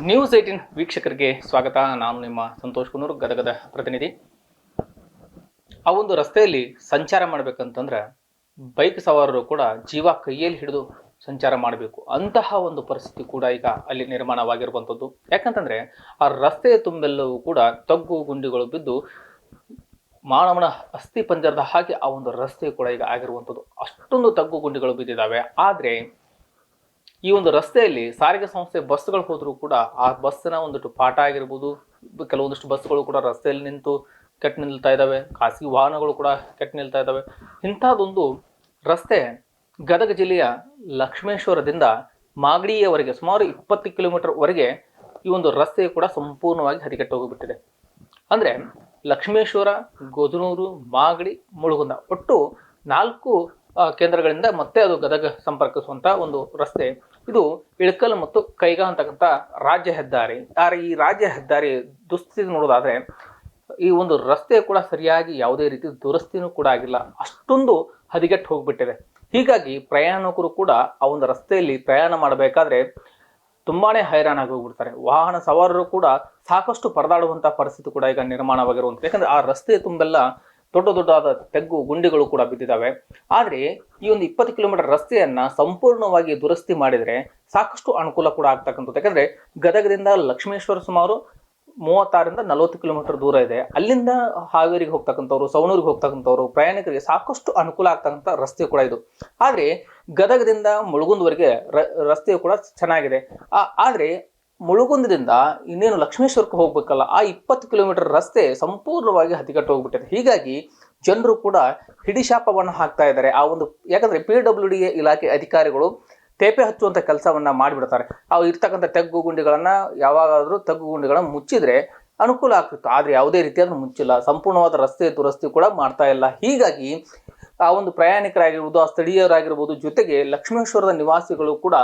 News 18 ವೀಕ್ಷಕರಿಗೆ ಸ್ವಾಗತ. ನಾನು ನಿಮ್ಮ ಸಂತೋಷ್ ಕುನ್ನೂರು, ಗದಗದ ಪ್ರತಿನಿಧಿ. ಆ ಒಂದು ರಸ್ತೆಯಲ್ಲಿ ಸಂಚಾರ ಮಾಡಬೇಕಂತಂದ್ರೆ ಬೈಕ್ ಸವಾರರು ಕೂಡ ಜೀವ ಕೈಯಲ್ಲಿ ಹಿಡಿದು ಸಂಚಾರ ಮಾಡಬೇಕು. ಅಂತಹ ಒಂದು ಪರಿಸ್ಥಿತಿ ಕೂಡ ಈಗ ಅಲ್ಲಿ ನಿರ್ಮಾಣವಾಗಿರುವಂಥದ್ದು. ಯಾಕಂತಂದ್ರೆ ಆ ರಸ್ತೆಯ ತುಂಬೆಲ್ಲವೂ ಕೂಡ ತಗ್ಗು ಗುಂಡಿಗಳು ಬಿದ್ದು ಮಾನವನ ಅಸ್ಥಿ ಪಂಜರದ ಹಾಗೆ ಆ ಒಂದು ರಸ್ತೆ ಕೂಡ ಈಗ ಆಗಿರುವಂಥದ್ದು. ಅಷ್ಟೊಂದು ತಗ್ಗು ಗುಂಡಿಗಳು ಬಿದ್ದಿದ್ದಾವೆ. ಆದರೆ ಈ ಒಂದು ರಸ್ತೆಯಲ್ಲಿ ಸಾರಿಗೆ ಸಂಸ್ಥೆ ಬಸ್ಗಳು ಹೋದರೂ ಕೂಡ ಆ ಬಸ್ಸಿನ ಒಂದಿಷ್ಟು ಪಾಠ ಆಗಿರ್ಬೋದು, ಕೆಲವೊಂದಿಷ್ಟು ಬಸ್ಗಳು ಕೂಡ ರಸ್ತೆಯಲ್ಲಿ ನಿಂತು ಕೆಟ್ಟು ನಿಲ್ತಾ ಇದ್ದಾವೆ, ಖಾಸಗಿ ವಾಹನಗಳು ಕೂಡ ಕೆಟ್ಟು ನಿಲ್ತಾ ಇದ್ದಾವೆ. ಇಂಥದ್ದೊಂದು ರಸ್ತೆ ಗದಗ ಜಿಲ್ಲೆಯ ಲಕ್ಷ್ಮೇಶ್ವರದಿಂದ ಮಾಗಡಿಯವರೆಗೆ ಸುಮಾರು 20 ಕಿಲೋಮೀಟರ್ವರೆಗೆ ಈ ಒಂದು ರಸ್ತೆ ಕೂಡ ಸಂಪೂರ್ಣವಾಗಿ ಹದಗೆಟ್ಟು ಹೋಗಿಬಿಟ್ಟಿದೆ. ಅಂದರೆ ಲಕ್ಷ್ಮೇಶ್ವರ, ಗೋಜನೂರು, ಮಾಗಡಿ, ಮುಳುಗುಂದ ಒಟ್ಟು 4 ಕೇಂದ್ರಗಳಿಂದ ಮತ್ತೆ ಅದು ಗದಗ ಸಂಪರ್ಕಿಸುವಂಥ ಒಂದು ರಸ್ತೆ. ಇದು ಇಳಕಲ್ ಮತ್ತು ಕೈಗಾ ಅಂತಕ್ಕಂಥ ರಾಜ್ಯ ಹೆದ್ದಾರಿ. ಈ ರಾಜ್ಯ ಹೆದ್ದಾರಿ ದುಸ್ಥಿತಿ ನೋಡೋದಾದ್ರೆ ಈ ಒಂದು ರಸ್ತೆ ಕೂಡ ಸರಿಯಾಗಿ ಯಾವುದೇ ರೀತಿ ದುರಸ್ತಿನೂ ಕೂಡ ಆಗಿಲ್ಲ, ಅಷ್ಟೊಂದು ಹದಗೆಟ್ಟು ಹೋಗ್ಬಿಟ್ಟಿದೆ. ಹೀಗಾಗಿ ಪ್ರಯಾಣಿಕರು ಕೂಡ ಆ ಒಂದು ರಸ್ತೆಯಲ್ಲಿ ಪ್ರಯಾಣ ಮಾಡಬೇಕಾದ್ರೆ ತುಂಬಾನೇ ಹೈರಾಣಾಗಿ ಹೋಗ್ಬಿಡ್ತಾರೆ. ವಾಹನ ಸವಾರರು ಕೂಡ ಸಾಕಷ್ಟು ಪರದಾಡುವಂತಹ ಪರಿಸ್ಥಿತಿ ಕೂಡ ಈಗ ನಿರ್ಮಾಣವಾಗಿರುವಂಥದ್ದು. ಯಾಕಂದ್ರೆ ಆ ರಸ್ತೆ ತುಂಬೆಲ್ಲ ದೊಡ್ಡ ದೊಡ್ಡದಾದ ತೆಗ್ಗು ಗುಂಡಿಗಳು ಕೂಡ ಬಿದ್ದಿದ್ದಾವೆ. ಆದರೆ ಈ ಒಂದು 20 ಕಿಲೋಮೀಟರ್ ರಸ್ತೆಯನ್ನ ಸಂಪೂರ್ಣವಾಗಿ ದುರಸ್ತಿ ಮಾಡಿದರೆ ಸಾಕಷ್ಟು ಅನುಕೂಲ ಕೂಡ ಆಗ್ತಕ್ಕಂಥದ್ದು. ಯಾಕಂದ್ರೆ ಗದಗದಿಂದ ಲಕ್ಷ್ಮೇಶ್ವರ ಸುಮಾರು 36ರಿಂದ 40 ಕಿಲೋಮೀಟರ್ ದೂರ ಇದೆ. ಅಲ್ಲಿಂದ ಹಾವೇರಿಗೆ ಹೋಗ್ತಕ್ಕಂಥವ್ರು, ಸವಣೂರಿಗೆ ಹೋಗ್ತಕ್ಕಂಥವ್ರು ಪ್ರಯಾಣಿಕರಿಗೆ ಸಾಕಷ್ಟು ಅನುಕೂಲ ಆಗ್ತಕ್ಕಂಥ ರಸ್ತೆ ಕೂಡ ಇದು. ಆದರೆ ಗದಗದಿಂದ ಮುಳುಗುಂದವರೆಗೆ ರಸ್ತೆ ಕೂಡ ಚೆನ್ನಾಗಿದೆ. ಆದರೆ ಮುಳುಗುಂದದಿಂದ ಇನ್ನೇನು ಲಕ್ಷ್ಮೇಶ್ವರಕ್ಕೆ ಹೋಗ್ಬೇಕಲ್ಲ, ಆ 20 ಕಿಲೋಮೀಟರ್ ರಸ್ತೆ ಸಂಪೂರ್ಣವಾಗಿ ಹದಗೆಟ್ಟು ಹೋಗ್ಬಿಟ್ಟಿದೆ. ಹೀಗಾಗಿ ಜನರು ಕೂಡ ಹಿಡಿಶಾಪವನ್ನು ಹಾಕ್ತಾ ಇದ್ದಾರೆ ಆ ಒಂದು. ಯಾಕಂದ್ರೆ PWD ಇಲಾಖೆ ಅಧಿಕಾರಿಗಳು ತೇಪೆ ಹಚ್ಚುವಂತ ಕೆಲಸವನ್ನ ಮಾಡಿಬಿಡ್ತಾರೆ. ಅವು ಇರ್ತಕ್ಕಂಥ ತೆಗ್ಗು ಗುಂಡಿಗಳನ್ನ ಯಾವಾಗಾದ್ರೂ ತಗ್ಗು ಗುಂಡಿಗಳನ್ನ ಮುಚ್ಚಿದ್ರೆ ಅನುಕೂಲ ಆಗ್ತಿತ್ತು. ಆದ್ರೆ ಯಾವುದೇ ರೀತಿಯಾದ್ರೂ ಮುಚ್ಚಿಲ್ಲ, ಸಂಪೂರ್ಣವಾದ ರಸ್ತೆ ದುರಸ್ತಿ ಕೂಡ ಮಾಡ್ತಾ ಇಲ್ಲ. ಹೀಗಾಗಿ ಆ ಒಂದು ಪ್ರಯಾಣಿಕರಾಗಿರ್ಬೋದು, ಆ ಸ್ಥಳೀಯರಾಗಿರ್ಬೋದು, ಜೊತೆಗೆ ಲಕ್ಷ್ಮೇಶ್ವರದ ನಿವಾಸಿಗಳು ಕೂಡ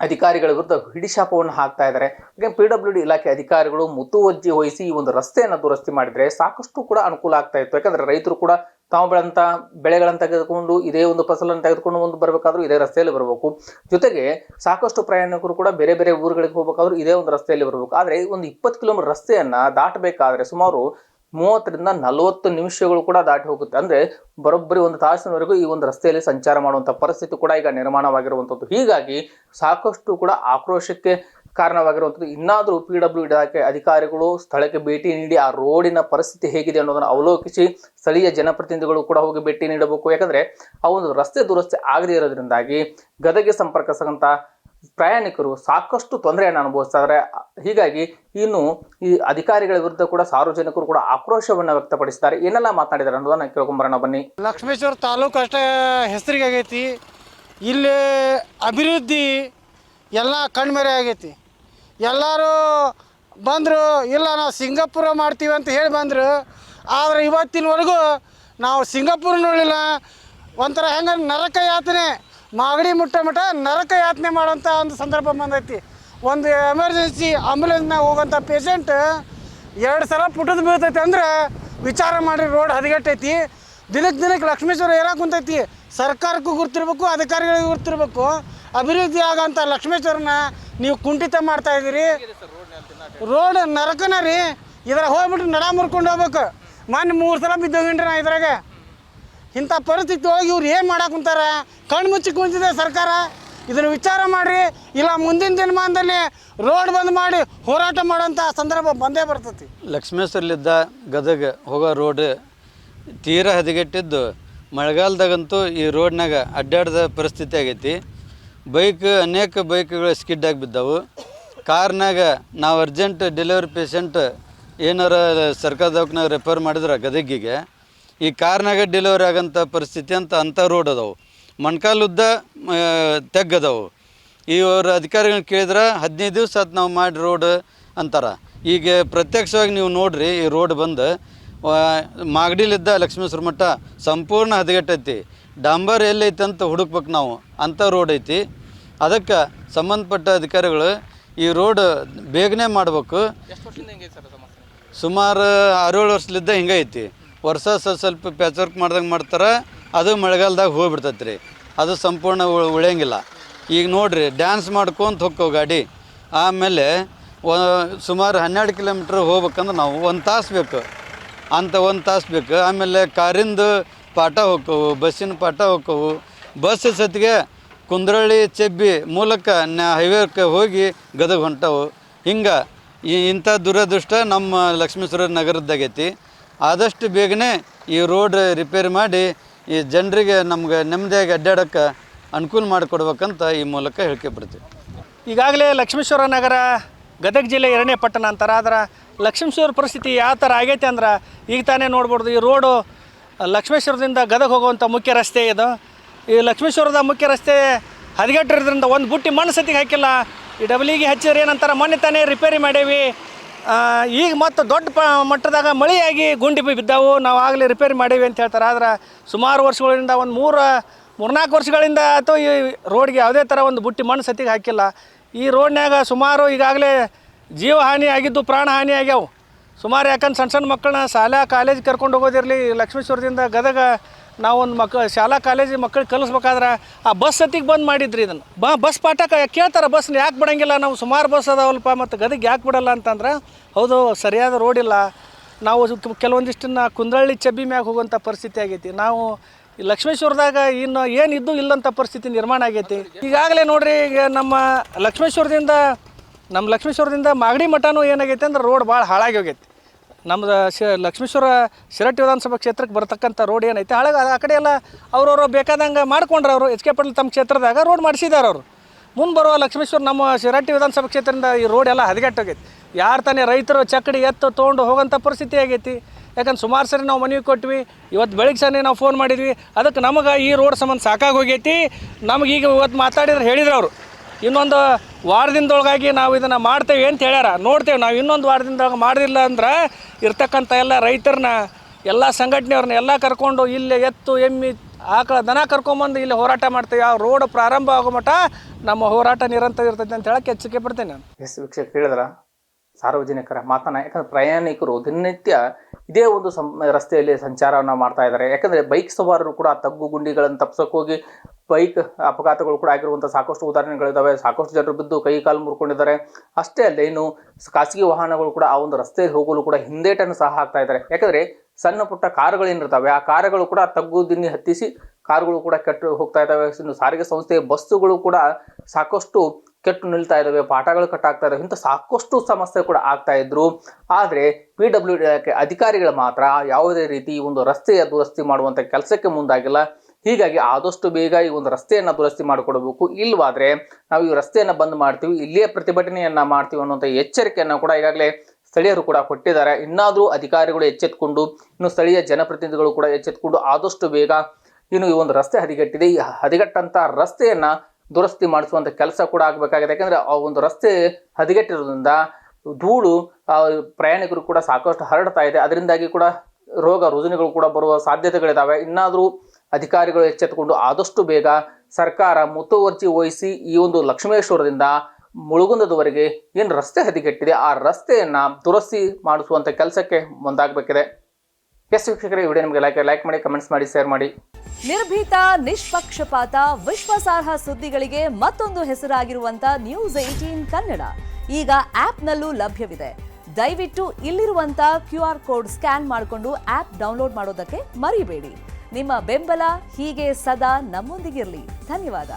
ಅಧಿಕಾರಿಗಳ ವಿರುದ್ಧ ಹಿಡಿಶಾಪವನ್ನು ಹಾಕ್ತಾ ಇದ್ದಾರೆ. ಯಾಕಂದ್ರೆ PWD ಇಲಾಖೆ ಅಧಿಕಾರಿಗಳು ಮುತುವರ್ಜಿ ವಹಿಸಿ ಈ ಒಂದು ರಸ್ತೆಯನ್ನು ದುರಸ್ತಿ ಮಾಡಿದ್ರೆ ಸಾಕಷ್ಟು ಕೂಡ ಅನುಕೂಲ ಆಗ್ತಾ ಇತ್ತು. ಯಾಕಂದ್ರೆ ರೈತರು ಕೂಡ ತಾವು ಬೆಳೆದಂತ ಬೆಳೆಗಳನ್ನು ತೆಗೆದುಕೊಂಡು ಇದೇ ಒಂದು ಫಸಲನ್ನು ತೆಗೆದುಕೊಂಡು ಒಂದು ಬರಬೇಕಾದ್ರೂ ಇದೇ ರಸ್ತೆಯಲ್ಲಿ ಬರಬೇಕು. ಜೊತೆಗೆ ಸಾಕಷ್ಟು ಪ್ರಯಾಣಿಕರು ಕೂಡ ಬೇರೆ ಬೇರೆ ಊರುಗಳಿಗೆ ಹೋಗಬೇಕಾದ್ರೂ ಇದೇ ಒಂದು ರಸ್ತೆಯಲ್ಲಿ ಬರಬೇಕು. ಆದರೆ ಒಂದು 20 ಕಿಲೋಮೀಟರ್ ರಸ್ತೆಯನ್ನ ದಾಟಬೇಕಾದ್ರೆ ಸುಮಾರು 30ರಿಂದ 40 ನಿಮಿಷಗಳು ಕೂಡ ದಾಟಿ ಹೋಗುತ್ತೆ. ಅಂದ್ರೆ ಬರೋಬ್ಬರಿ 1 ತಾಸಿನವರೆಗೂ ಈ ಒಂದು ರಸ್ತೆಯಲ್ಲಿ ಸಂಚಾರ ಮಾಡುವಂತ ಪರಿಸ್ಥಿತಿ ಕೂಡ ಈಗ ನಿರ್ಮಾಣವಾಗಿರುವಂಥದ್ದು. ಹೀಗಾಗಿ ಸಾಕಷ್ಟು ಕೂಡ ಆಕ್ರೋಶಕ್ಕೆ ಕಾರಣವಾಗಿರುವಂಥದ್ದು. ಇನ್ನಾದರೂ PWD ಇಲಾಖೆ ಅಧಿಕಾರಿಗಳು ಸ್ಥಳಕ್ಕೆ ಭೇಟಿ ನೀಡಿ ಆ ರೋಡಿನ ಪರಿಸ್ಥಿತಿ ಹೇಗಿದೆ ಅನ್ನೋದನ್ನು ಅವಲೋಕಿಸಿ ಸ್ಥಳೀಯ ಜನಪ್ರತಿನಿಧಿಗಳು ಕೂಡ ಹೋಗಿ ಭೇಟಿ ನೀಡಬೇಕು. ಯಾಕಂದ್ರೆ ಆ ಒಂದು ರಸ್ತೆ ದುರಸ್ತಿ ಆಗದೇ ಇರೋದ್ರಿಂದಾಗಿ ಗದಗೆ ಸಂಪರ್ಕಿಸತಕ್ಕಂಥ ಪ್ರಯಾಣಿಕರು ಸಾಕಷ್ಟು ತೊಂದರೆಯನ್ನು ಅನುಭವಿಸ್ತಾ ಇದ್ದಾರೆ. ಹೀಗಾಗಿ ಇನ್ನು ಈ ಅಧಿಕಾರಿಗಳ ವಿರುದ್ಧ ಕೂಡ ಸಾರ್ವಜನಿಕರು ಕೂಡ ಆಕ್ರೋಶವನ್ನು ವ್ಯಕ್ತಪಡಿಸಿದ್ದಾರೆ. ಏನೆಲ್ಲ ಮಾತನಾಡಿದ್ದಾರೆ ಅನ್ನೋದನ್ನ ಕೇಳ್ಕೊಂಬರೋಣ ಬನ್ನಿ. ಲಕ್ಷ್ಮೇಶ್ವರ ತಾಲೂಕು ಅಷ್ಟೇ ಹೆಸರಿಗೆ ಆಗೈತಿ, ಇಲ್ಲಿ ಅಭಿವೃದ್ಧಿ ಎಲ್ಲ ಕಣ್ಮೆರೆ ಆಗೈತಿ. ಎಲ್ಲರೂ ಬಂದರು, ಇಲ್ಲ ನಾವು ಸಿಂಗಾಪುರ ಮಾಡ್ತೀವಿ ಅಂತ ಹೇಳಿ ಬಂದರು. ಆದರೆ ಇವತ್ತಿನವರೆಗೂ ನಾವು ಸಿಂಗಾಪುರ ನೋಡಲಿಲ್ಲ. ಒಂಥರ ಹೆಂಗೆ ನರಕ ಯಾತನೆ, ಮಾಗಡಿ ಮುಟ್ಟ ಮಠ ನರಕ ಯಾತನೆ ಮಾಡೋಂಥ ಒಂದು ಸಂದರ್ಭ ಬಂದೈತಿ. ಒಂದು ಎಮರ್ಜೆನ್ಸಿ ಆಂಬುಲೆನ್ಸ್ನಾಗ ಹೋಗೋಂಥ ಪೇಷಂಟ್ 2 ಸಲ ಪುಟದ ಬೀಳ್ತೈತಿ ಅಂದ್ರೆ ವಿಚಾರ ಮಾಡಿ. ರೋಡ್ ಹದಗೆಟ್ಟೈತಿ. ದಿನಕ್ಕೆ ಲಕ್ಷ್ಮೇಶ್ವರ ಏನಾಗ ಕುಂತೈತಿ. ಸರ್ಕಾರಕ್ಕೂ ಗುರ್ತಿರ್ಬೇಕು, ಅಧಿಕಾರಿಗಳಿಗೂ ಗುರ್ತಿರ್ಬೇಕು. ಅಭಿವೃದ್ಧಿ ಆಗೋಂಥ ಲಕ್ಷ್ಮೇಶ್ವರನ ನೀವು ಕುಂಠಿತ ಮಾಡ್ತಾ ಇದ್ದೀರಿ. ರೋಡ್ ನರಕನ ರೀ. ಇದ್ರಾಗ ಹೋಗ್ಬಿಟ್ಟು ನಡ ಮುರ್ಕೊಂಡು ಹೋಗ್ಬೇಕು. ಮೊನ್ನೆ 3 ಸಲ ಬಿದ್ದೋಗಿನ್ರಿ ನಾ ಇದ್ರಾಗ. ಇಂಥ ಪರಿಸ್ಥಿತಿ ಹೋಗಿ ಇವ್ರು ಏನು ಮಾಡಕ್ಕೆ ಕುಂತಾರೆ? ಕಣ್ಣು ಮುಚ್ಚಿ ಕುಂತಿದೆ ಸರ್ಕಾರ. ಇದನ್ನು ವಿಚಾರ ಮಾಡಿರಿ, ಇಲ್ಲ ಮುಂದಿನ ದಿನಮಾನದಲ್ಲಿ ರೋಡ್ ಬಂದ್ ಮಾಡಿ ಹೋರಾಟ ಮಾಡೋಂಥ ಸಂದರ್ಭ ಬಂದೇ ಬರ್ತೈತಿ. ಲಕ್ಷ್ಮೇಶ್ವರಲಿದ್ದ ಗದಗ ಹೋಗೋ ರೋಡ್ ತೀರಾ ಹದಗೆಟ್ಟಿದ್ದು. ಮಳೆಗಾಲದಾಗಂತೂ ಈ ರೋಡ್ನಾಗ ಅಡ್ಡಾಡ್ದ ಪರಿಸ್ಥಿತಿ ಆಗೈತಿ. ಅನೇಕ ಬೈಕ್ಗಳು ಸ್ಕಿಡ್ ಆಗಿ ಬಿದ್ದವು. ಕಾರ್ನಾಗ ನಾವು ಅರ್ಜೆಂಟ್ ಡೆಲಿವರಿ ಪೇಷಂಟ್ ಏನಾರ ಸರ್ಕಾರ ದವಾಖಾನಾಗ ರೆಫರ್ ಮಾಡಿದ್ರೆ ಗದಗಿಗೆ, ಈ ಕಾರ್ನಾಗ ಡೆಲಿವರಿ ಆಗೋಂಥ ಪರಿಸ್ಥಿತಿ ಅಂಥ ರೋಡ್ ಅದಾವು. ಮೊಣಕಾಲುದ್ದ ತೆಗ್ಗದವು. ಇವ್ರ ಅಧಿಕಾರಿಗಳನ್ನ ಕೇಳಿದ್ರೆ 15 ದಿವಸ ಆತು ನಾವು ಮಾಡಿ ರೋಡ್ ಅಂತಾರೆ. ಈಗ ಪ್ರತ್ಯಕ್ಷವಾಗಿ ನೀವು ನೋಡಿರಿ, ಈ ರೋಡ್ ಬಂದು ಮಾಗಡಿಲಿದ್ದ ಲಕ್ಷ್ಮೇಶ್ವರ ಮಠ ಸಂಪೂರ್ಣ ಹದಗೆಟ್ಟೈತಿ. ಡಾಂಬರ್ ಎಲ್ಲೈತೆ ಅಂತ ಹುಡುಕ್ಬೇಕು ನಾವು, ಅಂಥ ರೋಡ್ ಐತಿ. ಅದಕ್ಕೆ ಸಂಬಂಧಪಟ್ಟ ಅಧಿಕಾರಿಗಳು ಈ ರೋಡ್ ಬೇಗನೆ ಮಾಡಬೇಕು. ಸುಮಾರು 6-7 ವರ್ಷಲಿದ್ದ ಹಿಂಗೆ ಐತಿ. ವರ್ಷ ಸ್ವಲ್ಪ ಪ್ಯಾಚ್ ವರ್ಕ್ ಮಾಡ್ದಂಗೆ ಮಾಡ್ತಾರೆ. ಅದು ಮಳೆಗಾಲದಾಗ ಹೋಗ್ಬಿಡ್ತೈತೆ ರೀ, ಅದು ಸಂಪೂರ್ಣ ಉಳಿಯಂಗಿಲ್ಲ. ಈಗ ನೋಡಿರಿ, ಡ್ಯಾನ್ಸ್ ಮಾಡ್ಕೊಂತ ಹೋಕ್ಕೋ ಗಾಡಿ. ಆಮೇಲೆ ಸುಮಾರು 12 ಕಿಲೋಮೀಟ್ರ್ ಹೋಗ್ಬೇಕಂದ್ರೆ ನಾವು 1 ತಾಸು ಬೇಕು. ಅಂತ 1 ತಾಸು ಬೇಕು. ಆಮೇಲೆ ಕಾರಿಂದ ಪಾಠ ಹೋಕ್ಕವು, ಬಸ್ಸಿನ ಪಾಠ ಹೋಕ್ಕವು. ಬಸ್ ಸತಿಗೆ ಕುಂದ್ರಳ್ಳಿ ಚೆಬ್ಬಿ ಮೂಲಕ ಹೈವೇಕ್ಕೆ ಹೋಗಿ ಗದಗ ಹೊಂಟವು. ಹಿಂಗೆ ಇಂಥ ದುರದೃಷ್ಟ ನಮ್ಮ ಲಕ್ಷ್ಮೇಶ್ವರ ನಗರದ್ದಾಗೈತಿ. ಆದಷ್ಟು ಬೇಗನೆ ಈ ರೋಡ್ ರಿಪೇರಿ ಮಾಡಿ ಈ ಜನರಿಗೆ ನಮ್ಗೆ ನೆಮ್ಮದಿಯಾಗಿ ಅಡ್ಡಾಡೋಕ್ಕೆ ಅನುಕೂಲ ಮಾಡಿಕೊಡ್ಬೇಕಂತ ಈ ಮೂಲಕ ಹೇಳ್ಕೊಬಿಡ್ತೀವಿ. ಈಗಾಗಲೇ ಲಕ್ಷ್ಮೇಶ್ವರ ನಗರ ಗದಗ ಜಿಲ್ಲೆ 2ನೇ ಪಟ್ಟಣ ಅಂತಾರೆ. ಆದ್ರೆ ಲಕ್ಷ್ಮೇಶ್ವರ ಪರಿಸ್ಥಿತಿ ಯಾವ ಥರ ಆಗೈತೆ ಅಂದ್ರೆ ಈಗ ತಾನೇ ನೋಡ್ಬೋದು. ಈ ರೋಡು ಲಕ್ಷ್ಮೇಶ್ವರದಿಂದ ಗದಗ ಹೋಗುವಂಥ ಮುಖ್ಯ ರಸ್ತೆ ಇದು. ಈ ಲಕ್ಷ್ಮೇಶ್ವರದ ಮುಖ್ಯ ರಸ್ತೆ ಹದಗೆಟ್ಟಿರೋದ್ರಿಂದ ಒಂದು ಬುಟ್ಟಿ ಮಣ್ಣು ಸತಿಗೆ ಹಾಕಿಲ್ಲ. ಈ ಡಬ್ಲಿಗೆ ಹಚ್ಚಿದ್ರೆ ಏನಂತಾರೆ, ಮೊನ್ನೆ ತಾನೇ ರಿಪೇರಿ ಮಾಡೇವಿ, ಈಗ ಮತ್ತು ದೊಡ್ಡ ಮಟ್ಟದಾಗ ಮಳೆಯಾಗಿ ಗುಂಡಿ ಬಿದ್ದಾವು, ನಾವು ಆಗಲೇ ರಿಪೇರಿ ಮಾಡೇವಿ ಅಂತ ಹೇಳ್ತಾರೆ. ಆದ್ರೆ ಸುಮಾರು ವರ್ಷಗಳಿಂದ ಒಂದು 3-4 ವರ್ಷಗಳಿಂದ ಅಥವಾ ಈ ರೋಡ್ಗೆ ಯಾವುದೇ ಥರ ಒಂದು ಬುಟ್ಟಿ ಮಣ್ಣು ಸತಿಗೆ ಹಾಕಿಲ್ಲ. ಈ ರೋಡ್ನ್ಯಾಗ ಸುಮಾರು ಈಗಾಗಲೇ ಜೀವ ಹಾನಿ ಆಗಿದ್ದು, ಪ್ರಾಣ ಹಾನಿ ಆಗ್ಯಾವು ಸುಮಾರು. ಯಾಕಂದ್ರೆ ಸಣ್ಣ ಮಕ್ಕಳನ್ನ ಶಾಲಾ ಕಾಲೇಜ್ ಕರ್ಕೊಂಡು ಹೋಗೋದಿರಲಿ, ಲಕ್ಷ್ಮೇಶ್ವರದಿಂದ ಗದಗ ನಾವೊಂದು ಶಾಲಾ ಕಾಲೇಜ್ ಮಕ್ಕಳಿಗೆ ಕಲಿಸ್ಬೇಕಾದ್ರೆ ಆ ಬಸ್ ಸತಿಗೆ ಬಂದ್ ಮಾಡಿದ್ರಿ. ಇದನ್ನು ಬಸ್ ಪಾಠ ಕೇಳ್ತಾರೆ, ಬಸ್ನ ಯಾಕೆ ಬಿಡಂಗಿಲ್ಲ, ನಾವು ಸುಮಾರು ಬಸ್ ಅದಾವಲ್ಪ ಮತ್ತು ಗದಗ ಯಾಕೆ ಬಿಡಲ್ಲ ಅಂತಂದ್ರೆ, ಹೌದು ಸರಿಯಾದ ರೋಡ್ ಇಲ್ಲ. ನಾವು ಕೆಲವೊಂದಿಷ್ಟನ್ನ ಕುಂದ್ರಳ್ಳಿ ಚೆಬ್ಬಿ ಮ್ಯಾಗ ಹೋಗುವಂಥ ಪರಿಸ್ಥಿತಿ ಆಗೈತಿ. ನಾವು ಈ ಲಕ್ಷ್ಮೇಶ್ವರದಾಗ ಇನ್ನು ಏನಿದ್ದು ಇಲ್ಲಂಥ ಪರಿಸ್ಥಿತಿ ನಿರ್ಮಾಣ ಆಗೈತಿ. ಈಗಾಗಲೇ ನೋಡ್ರಿ, ಈಗ ನಮ್ಮ ಲಕ್ಷ್ಮೇಶ್ವರದಿಂದ ಮಾಗಡಿ ಮಠನೂ ಏನಾಗೈತೆ ಅಂದ್ರೆ ರೋಡ್ ಭಾಳ ಹಾಳಾಗಿ ಹೋಗೈತಿ. ನಮ್ದು ಲಕ್ಷ್ಮೇಶ್ವರ ಶಿರಟ್ಟಿ ವಿಧಾನಸಭಾ ಕ್ಷೇತ್ರಕ್ಕೆ ಬರ್ತಕ್ಕಂಥ ರೋಡ್ ಏನೈತೆ ಹಾಳಾಗ ಆ ಕಡೆ ಎಲ್ಲ ಅವ್ರವ್ರು ಬೇಕಾದಂಗೆ ಮಾಡ್ಕೊಂಡ್ರೆ ಅವರು ಎಚ್ ಕೆ ಪಾಟೀಲ್ ತಮ್ಮ ಕ್ಷೇತ್ರದಾಗ ರೋಡ್ ಮಾಡಿಸಿದ್ದಾರೆ ಅವರು. ಮುಂದೆ ಬರುವ ಲಕ್ಷ್ಮೇಶ್ವರ ನಮ್ಮ ಶಿರಟ್ಟಿ ವಿಧಾನಸಭಾ ಕ್ಷೇತ್ರದಿಂದ ಈ ರೋಡ್ ಎಲ್ಲ ಹದಗೆಟ್ಟೋಗೈತಿ. ಯಾರು ತಾನೇ ರೈತರು ಚಕ್ಕಡಿ ಎತ್ತು ತೊಗೊಂಡು ಹೋಗೋಂಥ ಪರಿಸ್ಥಿತಿ ಆಗೈತಿ. ಯಾಕಂದ್ರೆ ಸುಮಾರು ಸರಿ ನಾವು ಮನವಿ ಕೊಟ್ವಿ, ಇವತ್ತು ಬೆಳಿಗ್ಗೆ ಸರಿ ನಾವು ಫೋನ್ ಮಾಡಿದ್ವಿ. ಅದಕ್ಕೆ ನಮಗೆ ಈ ರೋಡ್ ಸಂಬಂಧ ಸಾಕಾಗಿ ಹೋಗೈತಿ. ನಮಗೀಗ ಇವತ್ತು ಮಾತಾಡಿದ್ರೆ ಹೇಳಿದ್ರು ಅವರು, ಇನ್ನೊಂದು ವಾರದಿಂದೊಳಗಾಗಿ ನಾವು ಇದನ್ನು ಮಾಡ್ತೇವೆ ಅಂತ ಹೇಳ್ಯಾರ. ನೋಡ್ತೇವೆ ನಾವು ಇನ್ನೊಂದು ವಾರದಿಂದೊಳಗೆ ಮಾಡಿಲ್ಲ ಅಂದ್ರೆ ಇರ್ತಕ್ಕಂಥ ಎಲ್ಲ ರೈತರನ್ನ, ಎಲ್ಲ ಸಂಘಟನೆಯವ್ರನ್ನ ಎಲ್ಲ ಕರ್ಕೊಂಡು ಇಲ್ಲೇ ಎತ್ತು ಎಮ್ಮಿ ಆಕಳ ದನ ಕರ್ಕೊಂಬಂದು ಇಲ್ಲಿ ಹೋರಾಟ ಮಾಡ್ತೇವೆ. ಆ ರೋಡ್ ಪ್ರಾರಂಭ ಆಗೋ ಮಟ್ಟ ನಮ್ಮ ಹೋರಾಟ ನಿರಂತರ ಇರ್ತೈತೆ ಅಂತ ಹೇಳಕ್ಕೆ ಎಚ್ಚರಿಕೆ ಪಡ್ತೇನೆ ನಾನು. ವೀಕ್ಷಕ ಹೇಳಿದ್ರ ಸಾರ್ವಜನಿಕರ ಮಾತನ್ನ. ಯಾಕಂದ್ರೆ ಪ್ರಯಾಣಿಕರು ದಿನನಿತ್ಯ ಇದೇ ಒಂದು ರಸ್ತೆಯಲ್ಲಿ ಸಂಚಾರವನ್ನು ಮಾಡ್ತಾ ಇದ್ದಾರೆ. ಯಾಕಂದ್ರೆ ಬೈಕ್ ಸವಾರರು ಕೂಡ ತಗ್ಗು ಗುಂಡಿಗಳನ್ನು ತಪ್ಪಿಸೋಕೆ ಹೋಗಿ ಬೈಕ್ ಅಪಘಾತಗಳು ಕೂಡ ಆಗಿರುವಂಥ ಸಾಕಷ್ಟು ಉದಾಹರಣೆಗಳಿದ್ದಾವೆ. ಸಾಕಷ್ಟು ಜನರು ಬಿದ್ದು ಕೈ ಕಾಲು ಮುರ್ಕೊಂಡಿದ್ದಾರೆ. ಅಷ್ಟೇ ಅಲ್ಲದೆ ಇನ್ನು ಖಾಸಗಿ ವಾಹನಗಳು ಕೂಡ ಆ ಒಂದು ರಸ್ತೆಯಲ್ಲಿ ಹೋಗಲು ಕೂಡ ಹಿಂದೇಟನ್ನು ಸಹ ಹಾಕ್ತಾ ಇದ್ದಾರೆ. ಯಾಕಂದ್ರೆ ಸಣ್ಣ ಪುಟ್ಟ ಕಾರುಗಳೇನಿರ್ತವೆ ಆ ಕಾರುಗಳು ಕೂಡ ತಗ್ಗು ದಿನ್ನಿ ಹತ್ತಿಸಿ ಕಾರುಗಳು ಕೂಡ ಕೆಟ್ಟು ಹೋಗ್ತಾ ಇದ್ದಾವೆ. ಇನ್ನು ಸಾರಿಗೆ ಸಂಸ್ಥೆಯ ಬಸ್ಸುಗಳು ಕೂಡ ಸಾಕಷ್ಟು ಕೆಟ್ಟು ನಿಲ್ತಾ ಇದ್ದಾವೆ, ಪಾಠಗಳು ಕಟ್ಟಾಗ್ತಾ ಇದ್ದಾವೆ. ಇಂಥ ಸಾಕಷ್ಟು ಸಮಸ್ಯೆ ಕೂಡ ಆಗ್ತಾ ಇದ್ರು. ಆದರೆ PWD ಅಧಿಕಾರಿಗಳು ಮಾತ್ರ ಯಾವುದೇ ರೀತಿ ಈ ಒಂದು ರಸ್ತೆಯ ದುರಸ್ತಿ ಮಾಡುವಂಥ ಕೆಲಸಕ್ಕೆ ಮುಂದಾಗಿಲ್ಲ. ಹೀಗಾಗಿ ಆದಷ್ಟು ಬೇಗ ಈ ಒಂದು ರಸ್ತೆಯನ್ನು ದುರಸ್ತಿ ಮಾಡಿಕೊಡಬೇಕು. ಇಲ್ಲವಾದ್ರೆ ನಾವು ಈ ರಸ್ತೆಯನ್ನು ಬಂದ್ ಮಾಡ್ತೀವಿ, ಇಲ್ಲಿಯೇ ಪ್ರತಿಭಟನೆಯನ್ನ ಮಾಡ್ತೀವಿ ಅನ್ನುವಂಥ ಎಚ್ಚರಿಕೆಯನ್ನು ಕೂಡ ಈಗಾಗಲೇ ಸ್ಥಳೀಯರು ಕೂಡ ಕೊಟ್ಟಿದ್ದಾರೆ. ಇನ್ನಾದರೂ ಅಧಿಕಾರಿಗಳು ಎಚ್ಚೆತ್ಕೊಂಡು, ಇನ್ನು ಸ್ಥಳೀಯ ಜನಪ್ರತಿನಿಧಿಗಳು ಕೂಡ ಎಚ್ಚೆತ್ಕೊಂಡು ಆದಷ್ಟು ಬೇಗ ಇನ್ನು ಈ ಒಂದು ರಸ್ತೆ ಹದಗೆಟ್ಟಿದೆ, ಈ ಹದಗೆಟ್ಟಂತ ರಸ್ತೆಯನ್ನ ದುರಸ್ತಿ ಮಾಡಿಸುವಂತ ಕೆಲಸ ಕೂಡ ಆಗಬೇಕಾಗಿದೆ. ಯಾಕಂದ್ರೆ ಆ ಒಂದು ರಸ್ತೆ ಹದಗೆಟ್ಟಿರೋದ್ರಿಂದ ಧೂಳು ಪ್ರಯಾಣಿಕರು ಕೂಡ ಸಾಕಷ್ಟು ಹರಡ್ತಾ ಇದೆ. ಅದರಿಂದಾಗಿ ಕೂಡ ರೋಗ ರುಜಿನಗಳು ಕೂಡ ಬರುವ ಸಾಧ್ಯತೆಗಳಿದಾವೆ. ಇನ್ನಾದರೂ ಅಧಿಕಾರಿಗಳು ಎಚ್ಚೆತ್ತುಕೊಂಡು ಆದಷ್ಟು ಬೇಗ ಸರ್ಕಾರ ಮುತುವರ್ಜಿ ವಹಿಸಿ ಈ ಒಂದು ಲಕ್ಷ್ಮೇಶ್ವರದಿಂದ ಮುಳುಗುಂದದವರೆಗೆ ಏನು ರಸ್ತೆ ಹದಗೆಟ್ಟಿದೆ ಆ ರಸ್ತೆಯನ್ನ ದುರಸ್ತಿ ಮಾಡಿಸುವಂತ ಕೆಲಸಕ್ಕೆ ಮುಂದಾಗಬೇಕಿದೆ. ಎಸ್ ವೀಕ್ಷಕರೇ, ವಿಡಿಯೋ ನಿಮಗೆ ಲೈಕ್ ಮಾಡಿ, ಕಮೆಂಟ್ಸ್ ಮಾಡಿ, ಶೇರ್ ಮಾಡಿ. ನಿರ್ಭೀತ, ನಿಷ್ಪಕ್ಷಪಾತ, ವಿಶ್ವಾಸಾರ್ಹ ಸುದ್ದಿಗಳಿಗೆ ಮತ್ತೊಂದು ಹೆಸರಾಗಿರುವಂತ ನ್ಯೂಸ್ 18 ಕನ್ನಡ ಈಗ ಆಪ್ನಲ್ಲೂ ಲಭ್ಯವಿದೆ. ದಯವಿಟ್ಟು ಇಲ್ಲಿರುವಂತ QR ಕೋಡ್ ಸ್ಕ್ಯಾನ್ ಮಾಡಿಕೊಂಡು ಆಪ್ ಡೌನ್ಲೋಡ್ ಮಾಡೋದಕ್ಕೆ ಮರಿಬೇಡಿ. ನಿಮ್ಮ ಬೆಂಬಲ ಹೀಗೆ ಸದಾ ನಮ್ಮೊಂದಿಗಿರಲಿ. ಧನ್ಯವಾದ.